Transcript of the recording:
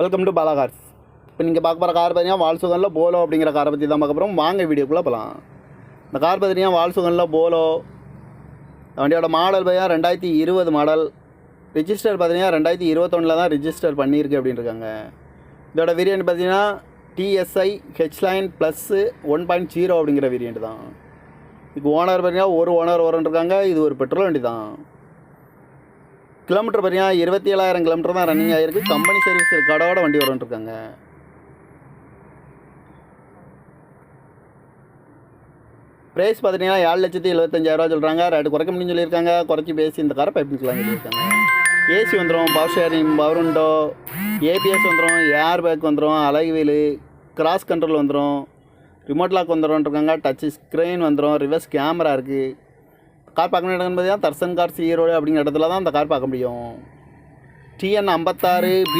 Welcome to Bala cars. இப்போ நீங்கள் பார்க்க போகிற கார் பார்த்தீங்கன்னா வால்சுகனில் போலோ அப்படிங்கிற காரை பற்றி தான் பார்க்க போகிறோம். வாங்க வீடியோக்குள்ளே போகலாம். இந்த கார் பார்த்தீங்கன்னா வால்சுகனில் போலோ. வண்டியோட மாடல் பார்த்தீங்கன்னா 2020 மாடல். ரிஜிஸ்டர் பார்த்தீங்கன்னா 2021 தான் ரிஜிஸ்டர் பண்ணியிருக்கு அப்படின்னு இருக்காங்க. இதோட வேரியண்ட் பார்த்தீங்கன்னா TSI ஹெச்லைன் ப்ளஸ் 1.0 அப்படிங்கிற வேரியண்ட் தான். இதுக்கு ஓனர் பார்த்தீங்கன்னா ஒரு ஓனர் இருக்காங்க. இது ஒரு பெட்ரோல் வண்டி தான். கிலோமீட்டர் பார்த்தீங்கன்னா 27,000 கிலோமீட்டர் தான் ரன்னிங் ஆகிருக்கு. கம்பெனி சர்வீஸ் கடவோட வண்டி இருக்காங்க. ப்ரைஸ் பார்த்தீங்கன்னா 7,75,000 சொல்கிறாங்க. ரேட்டு குறைக்க முடியும்னு சொல்லியிருக்காங்க. குறைச்சி பேசி இந்த காரை பைப்பிங்கலாம் சொல்லியிருக்காங்க. ஏசி வந்துடும், power sharing, power window, ABS வந்துடும், ஏர் பேக் வந்துடும், அலாய் வீலு, கிராஸ் கண்ட்ரோல் வந்துடும், ரிமோட் லாக் வந்துடும்ன்ருக்காங்க. டச் ஸ்க்ரீன் வந்துடும், ரிவர்ஸ் கேமரா இருக்குது. கார் பார்க்க முடியும் பார்த்தீங்கன்னா தர்சன் கார்ஸ் ஈரோடு அப்படிங்கிற இடத்துல தான் அந்த கார் பார்க்க முடியும். TN 56B